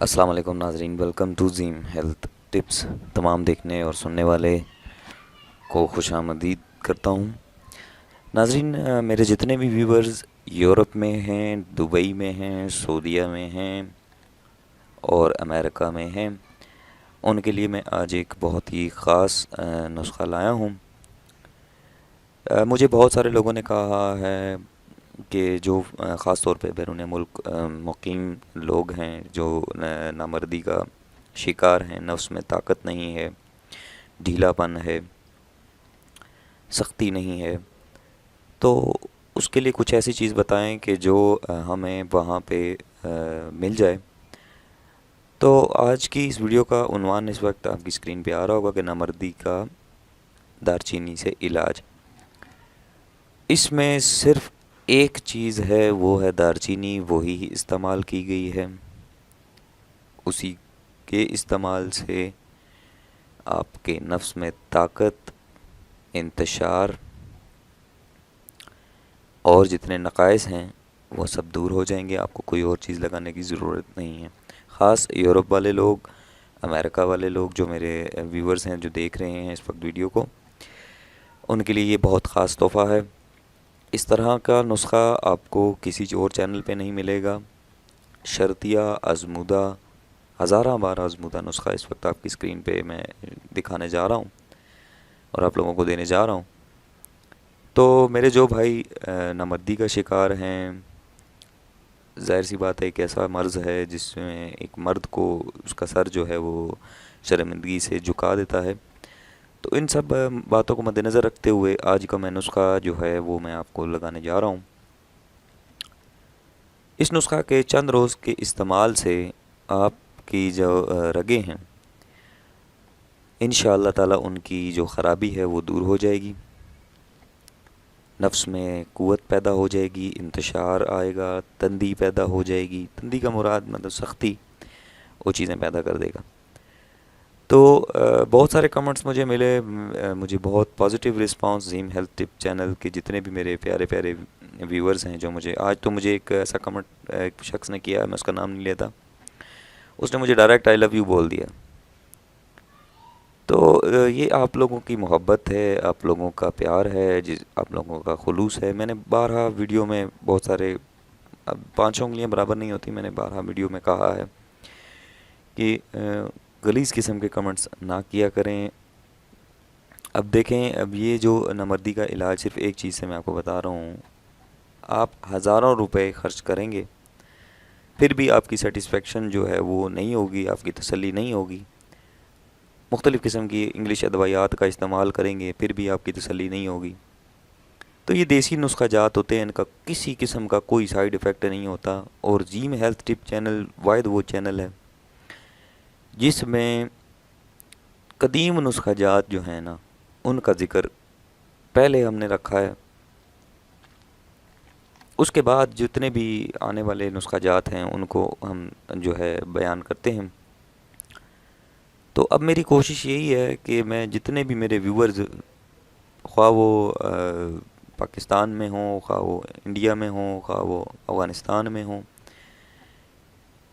السلام علیکم ناظرین، ویلکم ٹو زیم ہیلتھ ٹپس۔ تمام دیکھنے اور سننے والے کو خوش آمدید کرتا ہوں۔ ناظرین، میرے جتنے بھی ویورز یورپ میں ہیں، دبئی میں ہیں، سعودیہ میں ہیں اور امریکہ میں ہیں، ان کے لیے میں آج ایک بہت ہی خاص نسخہ لایا ہوں۔ مجھے بہت سارے لوگوں نے کہا ہے کہ جو خاص طور پہ بیرون ملک مقیم لوگ ہیں، جو نامردی کا شکار ہیں، نفس میں طاقت نہیں ہے، ڈھیلا پن ہے، سختی نہیں ہے، تو اس کے لیے کچھ ایسی چیز بتائیں کہ جو ہمیں وہاں پہ مل جائے۔ تو آج کی اس ویڈیو کا عنوان اس وقت آپ کی اسکرین پہ آ رہا ہوگا کہ نامردی کا دار چینی سے علاج۔ اس میں صرف ایک چیز ہے، وہ ہے دار چینی، وہی استعمال کی گئی ہے۔ اسی کے استعمال سے آپ کے نفس میں طاقت، انتشار اور جتنے نقائص ہیں وہ سب دور ہو جائیں گے۔ آپ کو کوئی اور چیز لگانے کی ضرورت نہیں ہے۔ خاص یورپ والے لوگ، امریکہ والے لوگ جو میرے ویورز ہیں، جو دیکھ رہے ہیں اس وقت ویڈیو کو، ان کے لیے یہ بہت خاص تحفہ ہے۔ اس طرح کا نسخہ آپ کو کسی اور چینل پہ نہیں ملے گا۔ شرطیہ آزمودہ، ہزارہ بار آزمودہ نسخہ اس وقت آپ کی اسکرین پہ میں دکھانے جا رہا ہوں اور آپ لوگوں کو دینے جا رہا ہوں۔ تو میرے جو بھائی نامردی کا شکار ہیں، ظاہر سی بات ہے ایک ایسا مرض ہے جس میں ایک مرد کو اس کا سر جو ہے وہ شرمندگی سے جھکا دیتا ہے۔ تو ان سب باتوں کو مد نظر رکھتے ہوئے آج کا میں نسخہ جو ہے وہ میں آپ کو لگانے جا رہا ہوں۔ اس نسخہ کے چند روز کے استعمال سے آپ کی جو رگیں ہیں، انشاءاللہ تعالیٰ ان کی جو خرابی ہے وہ دور ہو جائے گی، نفس میں قوت پیدا ہو جائے گی، انتشار آئے گا، تندی پیدا ہو جائے گی۔ تندی کا مراد مطلب سختی، وہ چیزیں پیدا کر دے گا۔ تو بہت سارے کمنٹس مجھے ملے، مجھے بہت پازیٹیو رسپانس زیم ہیلتھ ٹپ چینل کے جتنے بھی میرے پیارے پیارے ویورز ہیں، جو مجھے آج تو مجھے ایک ایسا کمنٹ ایک شخص نے کیا ہے، میں اس کا نام نہیں لیتا، اس نے مجھے ڈائریکٹ آئی لو یو بول دیا۔ تو یہ آپ لوگوں کی محبت ہے، آپ لوگوں کا پیار ہے، آپ لوگوں کا خلوص ہے۔ میں نے بارہا ویڈیو میں بہت سارے، اب پانچوں انگلیاں برابر نہیں ہوتی، میں نے بارہا ویڈیو میں کہا ہے کہ غلیظ قسم کے کمنٹس نہ کیا کریں۔ اب دیکھیں، اب یہ جو نامردی کا علاج صرف ایک چیز سے میں آپ کو بتا رہا ہوں، آپ ہزاروں روپے خرچ کریں گے، پھر بھی آپ کی سیٹسفیکشن جو ہے وہ نہیں ہوگی، آپ کی تسلی نہیں ہوگی۔ مختلف قسم کی انگلش ادویات کا استعمال کریں گے، پھر بھی آپ کی تسلی نہیں ہوگی۔ تو یہ دیسی نسخہ جات ہوتے ہیں، ان کا کسی قسم کا کوئی سائیڈ ایفیکٹ نہیں ہوتا۔ اور زیم ہیلتھ ٹپ چینل واحد وہ چینل ہے جس میں قدیم نسخہ جات جو ہیں نا، ان کا ذکر پہلے ہم نے رکھا ہے، اس کے بعد جتنے بھی آنے والے نسخہ جات ہیں ان کو ہم جو ہے بیان کرتے ہیں۔ تو اب میری کوشش یہی ہے کہ میں جتنے بھی میرے ویورز، خواہ وہ پاکستان میں ہوں، خواہ وہ انڈیا میں ہوں، خواہ وہ افغانستان میں ہوں،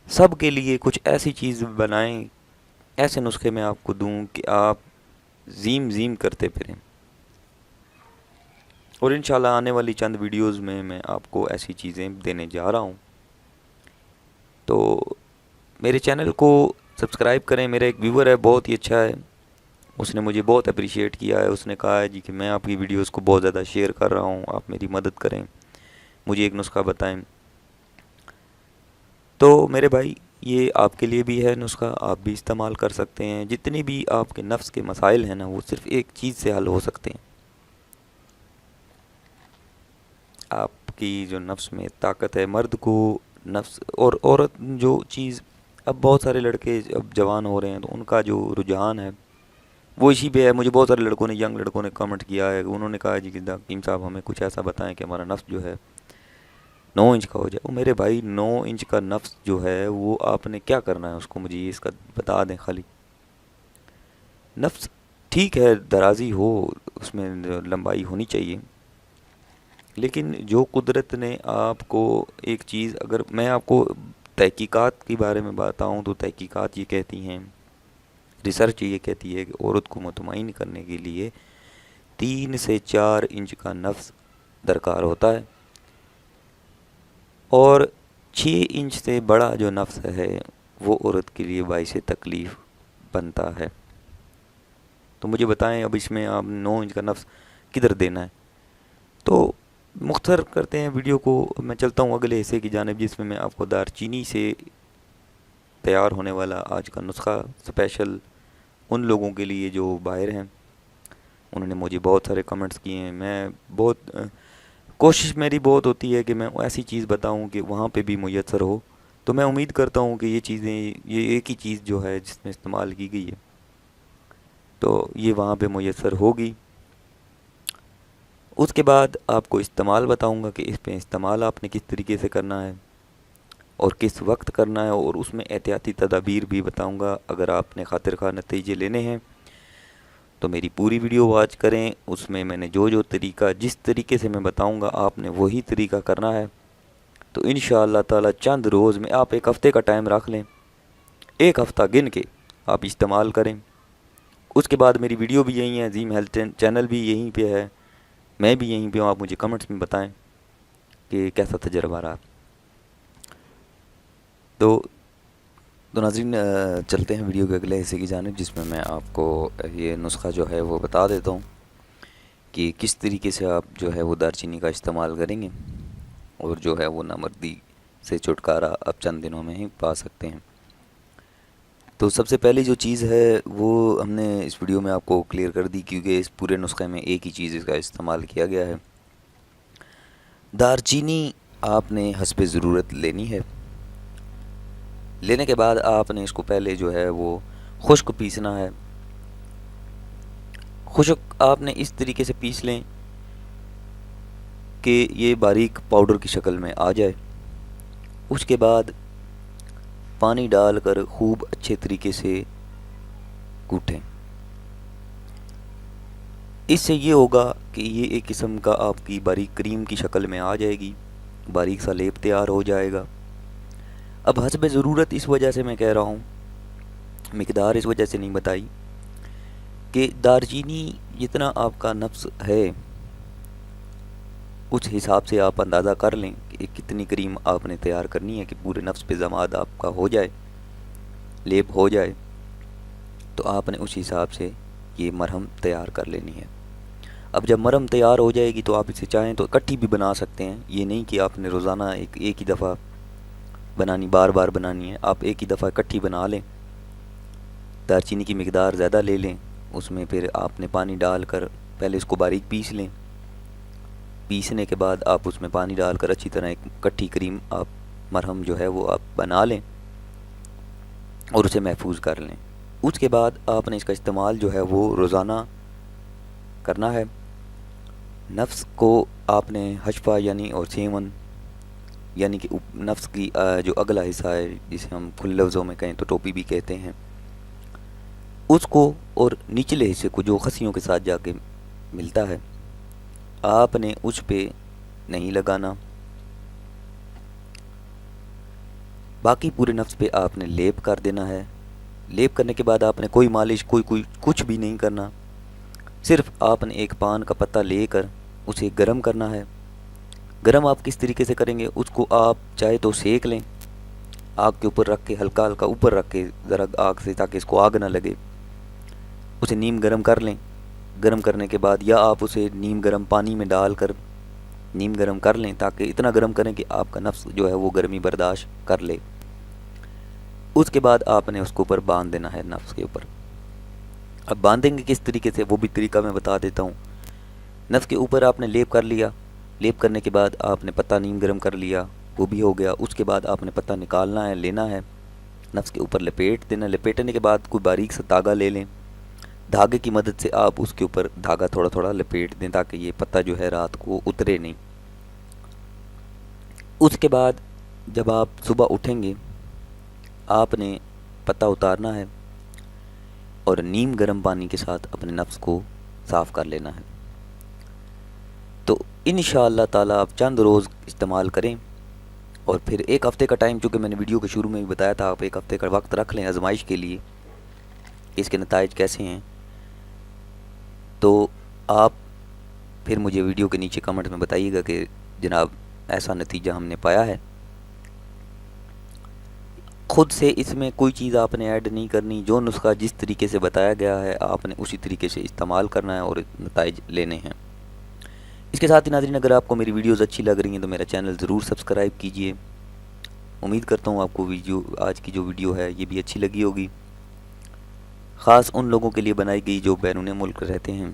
سب کے لیے کچھ ایسی چیز بنائیں، ایسے نسخے میں آپ کو دوں کہ آپ زیم زیم کرتے پھریں۔ اور انشاءاللہ آنے والی چند ویڈیوز میں میں آپ کو ایسی چیزیں دینے جا رہا ہوں۔ تو میرے چینل کو سبسکرائب کریں۔ میرا ایک ویور ہے، بہت ہی اچھا ہے، اس نے مجھے بہت اپریشیٹ کیا ہے۔ اس نے کہا ہے جی کہ میں آپ کی ویڈیوز کو بہت زیادہ شیئر کر رہا ہوں، آپ میری مدد کریں، مجھے ایک نسخہ بتائیں۔ تو میرے بھائی، یہ آپ کے لیے بھی ہے نسخہ، آپ بھی استعمال کر سکتے ہیں۔ جتنے بھی آپ کے نفس کے مسائل ہیں نا، وہ صرف ایک چیز سے حل ہو سکتے ہیں۔ آپ کی جو نفس میں طاقت ہے، مرد کو نفس اور عورت جو چیز، اب بہت سارے لڑکے اب جوان ہو رہے ہیں تو ان کا جو رجحان ہے وہ اسی پہ ہے۔ مجھے بہت سارے لڑکوں نے، ینگ لڑکوں نے کمنٹ کیا ہے، انہوں نے کہا جی کہ حکیم صاحب ہمیں کچھ ایسا بتائیں کہ ہمارا نفس جو ہے 9 انچ کا ہو جائے۔ وہ میرے بھائی، 9 انچ کا نفس جو ہے وہ آپ نے کیا کرنا ہے اس کو، مجھے اس کا بتا دیں خالی۔ نفس ٹھیک ہے درازی ہو، اس میں لمبائی ہونی چاہیے، لیکن جو قدرت نے آپ کو ایک چیز، اگر میں آپ کو تحقیقات کے بارے میں بتاؤں تو تحقیقات یہ کہتی ہیں، ریسرچ یہ کہتی ہے کہ عورت کو مطمئن کرنے کے لیے 3 سے 4 انچ کا نفس درکار ہوتا ہے، اور 6 انچ سے بڑا جو نفس ہے وہ عورت کے لیے باعث تکلیف بنتا ہے۔ تو مجھے بتائیں اب اس میں آپ 9 انچ کا نفس کدھر دینا ہے؟ تو مختصر کرتے ہیں ویڈیو کو، میں چلتا ہوں اگلے حصے کی جانب، جس میں آپ کو دار چینی سے تیار ہونے والا آج کا نسخہ اسپیشل ان لوگوں کے لیے جو باہر ہیں۔ انہوں نے مجھے بہت سارے کمنٹس کیے ہیں، میں بہت کوشش میری بہت ہوتی ہے کہ میں ایسی چیز بتاؤں کہ وہاں پہ بھی میسر ہو، تو میں امید کرتا ہوں کہ یہ چیزیں، یہ ایک ہی چیز جو ہے جس میں استعمال کی گئی ہے تو یہ وہاں پہ میسر ہوگی۔ اس کے بعد آپ کو استعمال بتاؤں گا کہ اس پہ استعمال آپ نے کس طریقے سے کرنا ہے اور کس وقت کرنا ہے، اور اس میں احتیاطی تدابیر بھی بتاؤں گا۔ اگر آپ نے خاطر خواہ نتیجے لینے ہیں تو میری پوری ویڈیو واچ کریں، اس میں نے جو طریقہ، جس طریقے سے میں بتاؤں گا آپ نے وہی طریقہ کرنا ہے۔ تو انشاءاللہ تعالی چند روز میں، آپ ایک ہفتے کا ٹائم رکھ لیں، ایک ہفتہ گن کے آپ استعمال کریں۔ اس کے بعد میری ویڈیو بھی یہیں ہے، عظیم ہیلتھ چینل بھی یہیں پہ ہے، میں بھی یہیں پہ ہوں، آپ مجھے کمنٹس میں بتائیں کہ کیسا تجربہ رہا۔ تو ناظرین، چلتے ہیں ویڈیو کے اگلے حصے کی جانب، جس میں آپ کو یہ نسخہ جو ہے وہ بتا دیتا ہوں کہ کس طریقے سے آپ جو ہے وہ دار چینی کا استعمال کریں گے اور جو ہے وہ نامردی سے چھٹکارا آپ چند دنوں میں ہی پا سکتے ہیں۔ تو سب سے پہلی جو چیز ہے وہ ہم نے اس ویڈیو میں آپ کو کلیئر کر دی، کیونکہ اس پورے نسخے میں ایک ہی چیز کا استعمال کیا گیا ہے۔ دار چینی آپ نے حسب ضرورت لینی ہے۔ لینے کے بعد آپ نے اس کو پہلے جو ہے وہ خشک پیسنا ہے۔ خشک آپ نے اس طریقے سے پیس لیں کہ یہ باریک پاؤڈر کی شکل میں آ جائے۔ اس کے بعد پانی ڈال کر خوب اچھے طریقے سے کوٹیں۔ اس سے یہ ہوگا کہ یہ ایک قسم کا آپ کی باریک کریم کی شکل میں آ جائے گی، باریک سا لیپ تیار ہو جائے گا۔ اب حسب ضرورت اس وجہ سے میں کہہ رہا ہوں، مقدار اس وجہ سے نہیں بتائی کہ دار چینی جتنا آپ کا نفس ہے اس حساب سے آپ اندازہ کر لیں کہ کتنی کریم آپ نے تیار کرنی ہے کہ پورے نفس پہ ضماد آپ کا ہو جائے، لیپ ہو جائے۔ تو آپ نے اس حساب سے یہ مرہم تیار کر لینی ہے۔ اب جب مرہم تیار ہو جائے گی تو آپ اسے چاہیں تو اکٹھی بھی بنا سکتے ہیں، یہ نہیں کہ آپ نے روزانہ ایک ہی دفعہ بنانی، بار بار بنانی ہے۔ آپ ایک ہی دفعہ اکٹھی بنا لیں، دار چینی کی مقدار زیادہ لے لیں، اس میں پھر آپ نے پانی ڈال کر پہلے اس کو باریک پیس لیں۔ پیسنے کے بعد آپ اس میں پانی ڈال کر اچھی طرح ایک کٹھی کریم آپ مرہم جو ہے وہ آپ بنا لیں اور اسے محفوظ کر لیں۔ اس کے بعد آپ نے اس کا استعمال جو ہے وہ روزانہ کرنا ہے۔ نفس کو آپ نے حشفہ یعنی اور سیون یعنی کہ نفس کی جو اگلا حصہ ہے، جسے ہم کھلے لفظوں میں کہیں تو ٹوپی بھی کہتے ہیں، اس کو اور نچلے حصے کو جو خصیوں کے ساتھ جا کے ملتا ہے، آپ نے اس پہ نہیں لگانا۔ باقی پورے نفس پہ آپ نے لیپ کر دینا ہے۔ لیپ کرنے کے بعد آپ نے کوئی مالش، کوئی کچھ بھی نہیں کرنا، صرف آپ نے ایک پان کا پتہ لے کر اسے گرم کرنا ہے۔ گرم آپ کس طریقے سے کریں گے؟ اس کو آپ چاہے تو سیک لیں، آگ کے اوپر رکھ کے، ہلکا ہلکا اوپر رکھ کے ذرا آگ سے، تاکہ اس کو آگ نہ لگے، اسے نیم گرم کر لیں۔ گرم کرنے کے بعد یا آپ اسے نیم گرم پانی میں ڈال کر نیم گرم کر لیں، تاکہ اتنا گرم کریں کہ آپ کا نفس جو ہے وہ گرمی برداشت کر لے۔ اس کے بعد آپ نے اس کو اوپر باندھ دینا ہے، نفس کے اوپر۔ اب باندھیں گے کس طریقے سے وہ بھی طریقہ میں بتا دیتا ہوں۔ نفس کے اوپر آپ نے لیپ کر لیا، لیپ کرنے کے بعد آپ نے پتہ نیم گرم کر لیا، وہ بھی ہو گیا۔ اس کے بعد آپ نے پتہ نکالنا ہے، لینا ہے، نفس کے اوپر لپیٹ دینا۔ لپیٹنے کے بعد کوئی باریک سا دھاگا لے لیں، دھاگے کی مدد سے آپ اس کے اوپر دھاگا تھوڑا تھوڑا لپیٹ دیں، تاکہ یہ پتہ جو ہے رات کو اترے نہیں۔ اس کے بعد جب آپ صبح اٹھیں گے، آپ نے پتہ اتارنا ہے اور نیم گرم پانی کے ساتھ اپنے نفس کو صاف کر لینا ہے۔ تو انشاءاللہ تعالی آپ چند روز استعمال کریں، اور پھر ایک ہفتے کا ٹائم، چونکہ میں نے ویڈیو کے شروع میں بھی بتایا تھا، آپ ایک ہفتے کا وقت رکھ لیں آزمائش کے لیے، اس کے نتائج کیسے ہیں. تو آپ پھر مجھے ویڈیو کے نیچے کمنٹ میں بتائیے گا کہ جناب ایسا نتیجہ ہم نے پایا ہے. خود سے اس میں کوئی چیز آپ نے ایڈ نہیں کرنی، جو نسخہ جس طریقے سے بتایا گیا ہے آپ نے اسی طریقے سے استعمال کرنا ہے اور نتائج لینے ہیں. اس کے ساتھ ہی ناظرین، اگر آپ کو میری ویڈیوز اچھی لگ رہی ہیں تو میرا چینل ضرور سبسکرائب کیجئے. امید کرتا ہوں آپ کو آج کی جو ویڈیو ہے یہ بھی اچھی لگی ہوگی، خاص ان لوگوں کے لیے بنائی گئی جو بیرون ملک رہتے ہیں.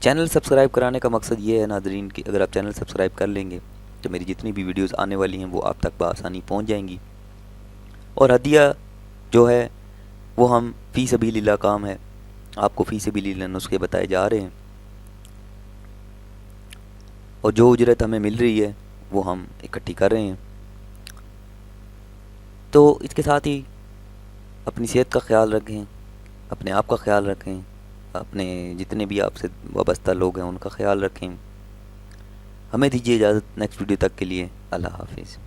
چینل سبسکرائب کرانے کا مقصد یہ ہے ناظرین کہ اگر آپ چینل سبسکرائب کر لیں گے تو میری جتنی بھی ویڈیوز آنے والی ہیں وہ آپ تک بآسانی پہنچ جائیں گی. اور ہدیہ جو ہے وہ ہم فی سبیل اللہ کام ہے، آپ کو فی سبیل اللہ نسخے بتائے جا رہے ہیں، اور جو اجرت ہمیں مل رہی ہے وہ ہم اکٹھی کر رہے ہیں. تو اس کے ساتھ ہی اپنی صحت کا خیال رکھیں، اپنے آپ کا خیال رکھیں، اپنے جتنے بھی آپ سے وابستہ لوگ ہیں ان کا خیال رکھیں. ہمیں دیجیے اجازت نیکسٹ ویڈیو تک کے لیے. اللہ حافظ.